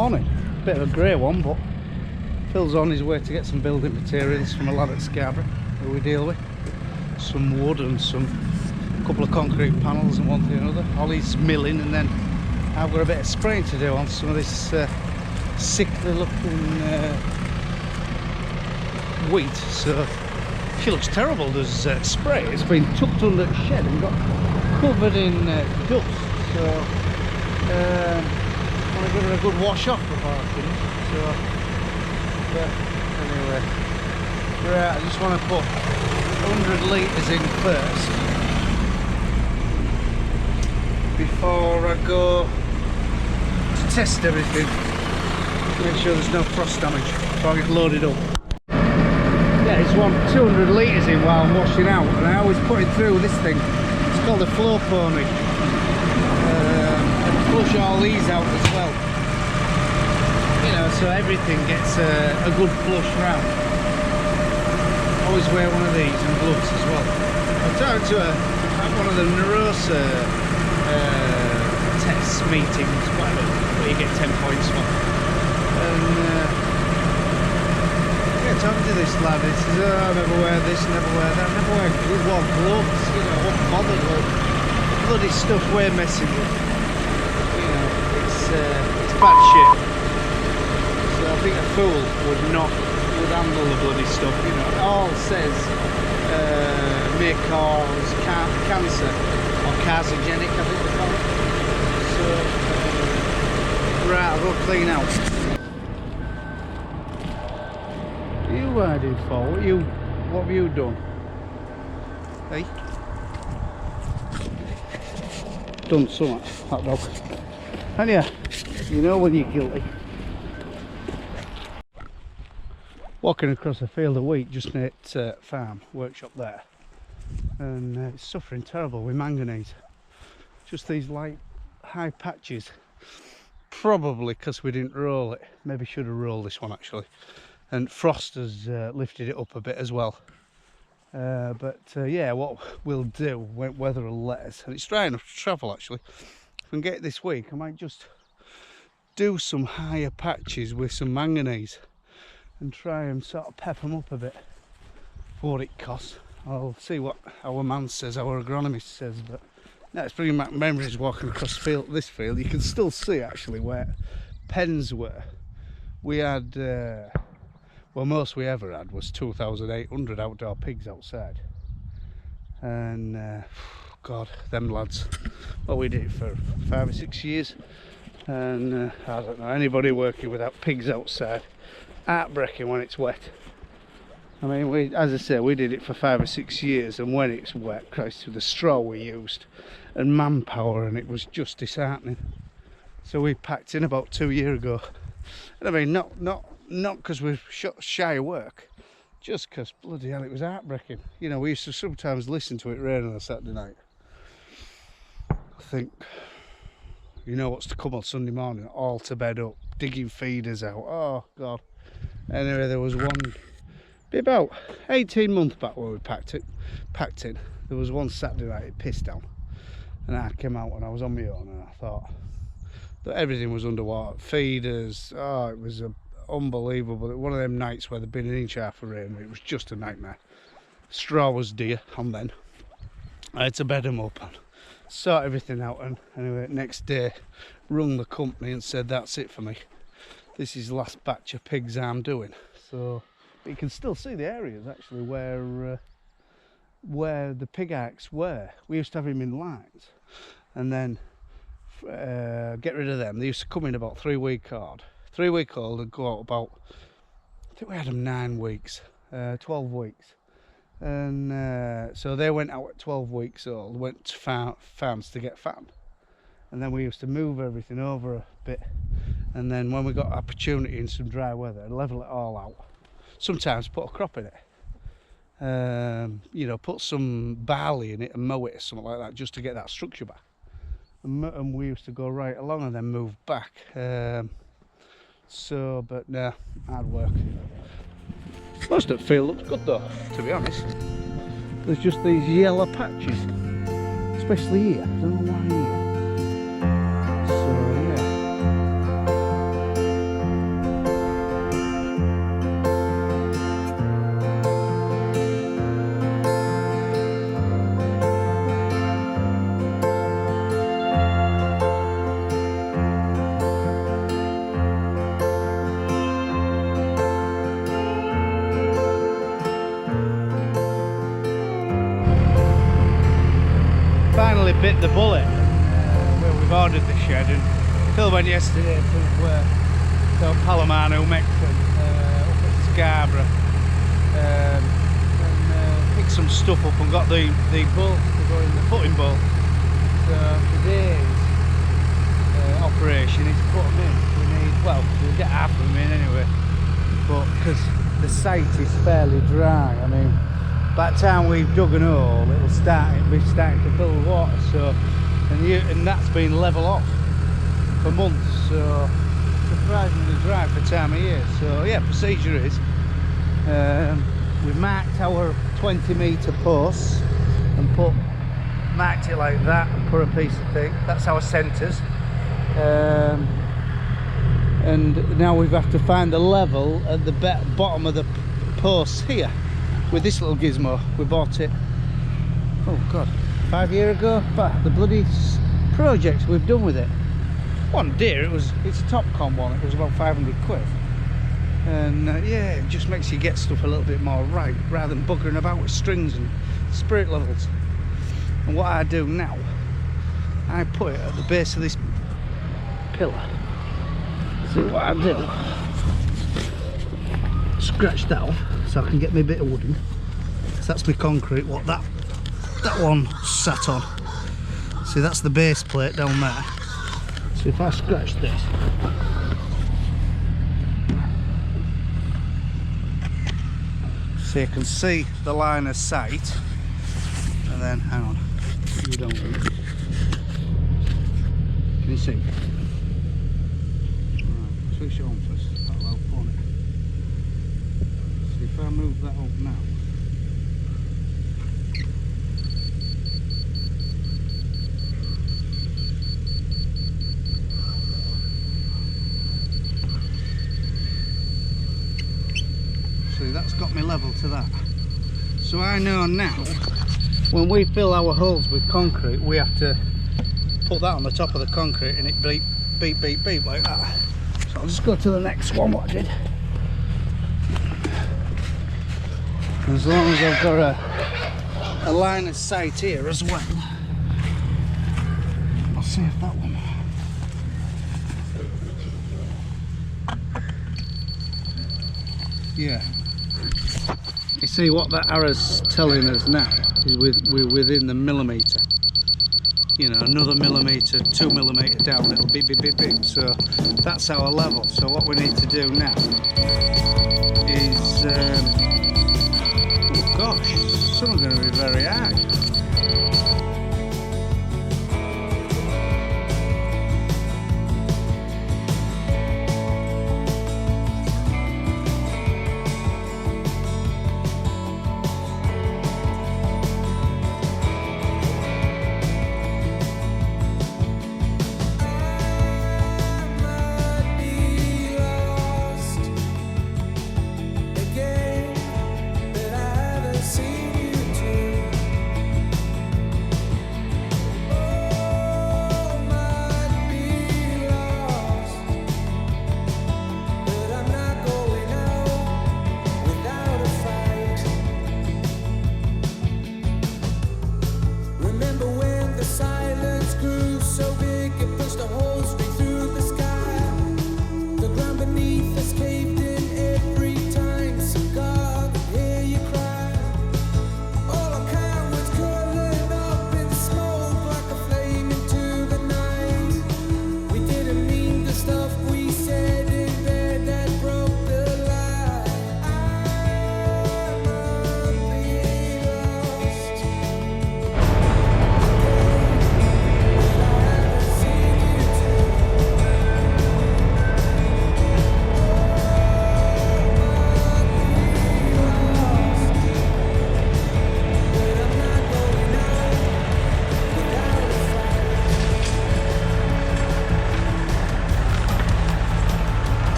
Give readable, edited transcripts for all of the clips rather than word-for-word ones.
Morning. Bit of a grey one, but Phil's on his way to get some building materials from a lad at Scarborough who we deal with. Some wood and a couple of concrete panels and one thing or another. Ollie's milling, and then I've got a bit of spraying to do on some of this sickly looking wheat. So she looks terrible. There's spray. It's been tucked under the shed and got covered in dust. So I want to give her a good wash off before I finish. So, but anyway, right, I just want to put 100 litres in first before I go to test everything. Make sure there's no frost damage before I get loaded up. Yeah, I just want 200 litres in while I'm washing out, and I always put it through this thing. It's called a flow pony. And flush all these out as well. You know, so everything gets a good flush round. Always wear one of these and gloves as well. I talked to one of the Neurosa test meetings, whatever, where you get 10 points for. And yeah, talking to this lad, he says, oh, I never wear this, never wear that, never wear gloves, you know, I won't bother with bloody stuff we're messing with. You know, it's bad shit. So I think a fool would handle the bloody stuff, you know. It all says may cause cancer or carcinogenic, I think they call it. So right, I'll go clean out. What are you riding for? What have you done? Hey? Done something, that dog. And yeah, you know when you're guilty. Walking across a field of wheat just near its farm, workshop there. And it's suffering terrible with manganese. Just these light, high patches. Probably because we didn't roll it. Maybe should have rolled this one actually. And frost has lifted it up a bit as well. Yeah, what we'll do, weather will let us, and it's dry enough to travel actually. If we can get it this week, I might just do some higher patches with some manganese and try and sort of pep them up a bit for what it costs. I'll see what our man says, our agronomist says, but no, it's bringing back memories walking across this field. You can still see actually where pens were. We had well, most we ever had was 2,800 outdoor pigs outside. And God, them lads, well, we did it for 5 or 6 years. And I don't know, anybody working without pigs outside, heartbreaking when it's wet. I mean, as I say, we did it for 5 or 6 years, and when it's wet, Christ, with the straw we used and manpower, and it was just disheartening. So we packed in about 2 years ago. And I mean, not because we're shy of work, just because bloody hell it was heartbreaking. You know, we used to sometimes listen to it rain on a Saturday night. I think, you know what's to come on Sunday morning, all to bed up, digging feeders out, oh God. Anyway, there was one, be about 18 months back when we packed in, there was one Saturday night it pissed down. And I came out and I was on my own, and I thought that everything was underwater, feeders, oh, it was unbelievable. One of them nights where there'd been an inch half of rain, it was just a nightmare. Straw was dear, and then I had to bed them up and sort everything out. And anyway, next day rung the company and said that's it for me, this is the last batch of pigs I'm doing. So but you can still see the areas actually where the pig arcs were. We used to have them in lines, and then get rid of them. They used to come in about 3 week old. 3 week old and go out about, I think we had them 9 weeks, 12 weeks. And so they went out at 12 weeks old, went to farms to get fattened. And then we used to move everything over a bit. And then when we got opportunity in some dry weather, level it all out. Sometimes put a crop in it. You know, put some barley in it and mow it or something like that, just to get that structure back. And we used to go right along and then move back. So, but no, hard work. Most of the field looks good though, to be honest. There's just these yellow patches, especially here. I don't know why here. So yeah. nearly bit the bullet where we've ordered the shed, and Phil went yesterday to Palomano, Mexon, up at Scarborough, and picked some stuff up and got the bolts to go in the footing bolt. So today's operation is to put them in. We'll get half of them in anyway, but because the site is fairly dry, I mean, by the time we've dug an hole, it'll be starting to fill with water. So, and that's been level off for months. So, surprisingly dry for the time of year. So, yeah, procedure is we've marked our 20-metre posts and marked it like that and put a piece of thing. That's our centres. And now we have to find the level at the bottom of the posts here with this little gizmo. We bought it, oh god, 5 years ago. But the bloody projects we've done with it, one dear, it's a Topcon one. It was about 500 quid, and yeah, it just makes you get stuff a little bit more right rather than buggering about with strings and spirit levels. And what I do now, I put it at the base of this pillar. See what I do? Scratch that off so I can get me a bit of wooden. So that's my concrete, what that one sat on. See, that's the base plate down there. So if I scratch this, so you can see the line of sight, and then hang on, you don't. Can you see? Switch it on first, that'll help, won't it? So if I move that up now, see, that's got me level to that. So I know now, when we fill our holes with concrete, we have to put that on the top of the concrete and it beep, beep, beep, beep like that. So I'll just go to the next one, what I did. As long as I've got a line of sight here as well. I'll see if that one. Yeah. You see what that arrow's telling us now is we're within the millimetre. You know, another millimetre, 2 millimetre down, it'll beep, beep, beep, beep. So that's our level. So what we need to do now is, oh gosh, some are going to be very high.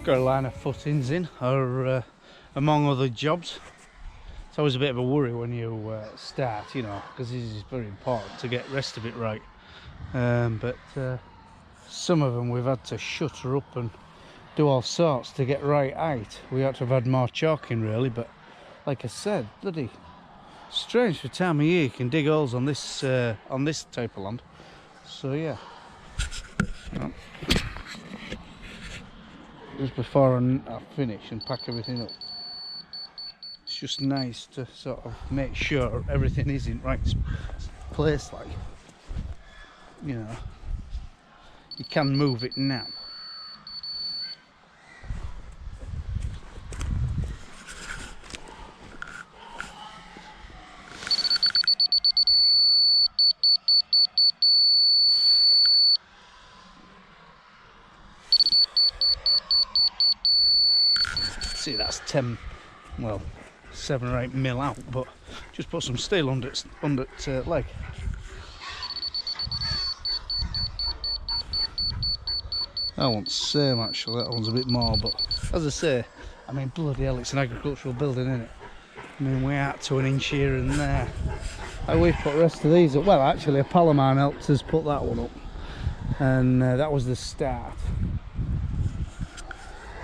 got a line of footings in, or among other jobs. It's always a bit of a worry when you start, you know, because this is very important to get the rest of it right. But some of them we've had to shutter up and do all sorts to get right height. We ought to have had more chalk in really, but like I said, bloody strange for time of year you can dig holes on this type of land. So yeah. Just before I finish and pack everything up, it's just nice to sort of make sure everything is in right place, like, you know, you can move it now. See, that's 10, well, 7 or 8 mil out, but just put some steel under its leg. That one's same actually, that one's a bit more, but as I say, I mean, bloody hell, it's an agricultural building, isn't it? I mean, we're out to an inch here and there. Like, we've put the rest of these up. Well, actually, a pal of mine helped us put that one up, and that was the start.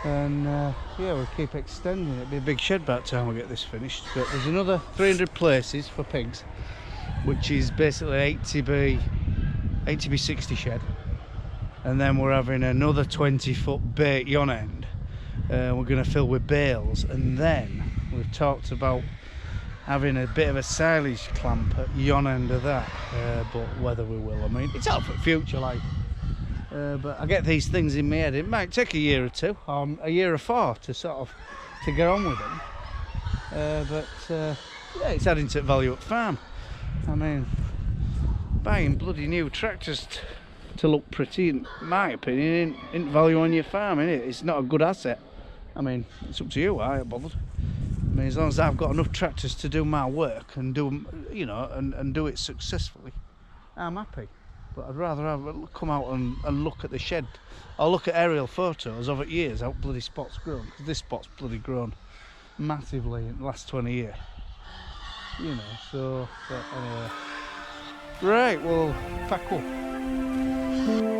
And yeah, we'll keep extending it. It'll be a big shed by the time we get this finished. But there's another 300 places for pigs, which is basically 80 by 60 shed. And then we're having another 20-foot bay at yon end. We're going to fill with bales, and then we've talked about having a bit of a silage clamp at yon end of that. But whether we will, I mean, it's all for the future, like. But I get these things in my head. It might take a year or two, or a year or 4 to sort of to get on with them. Yeah, it's adding to the value at farm. I mean, buying bloody new tractors to look pretty, in my opinion, isn't value on your farm, innit? It's not a good asset. I mean, it's up to you. I ain't bothered. I mean, as long as I've got enough tractors to do my work and do, you know, and do it successfully, I'm happy. But I'd rather come out and look at the shed, or look at aerial photos of it years how bloody spot's grown, because this spot's bloody grown massively in the last 20 years, you know. So but anyway, right, well, pack up.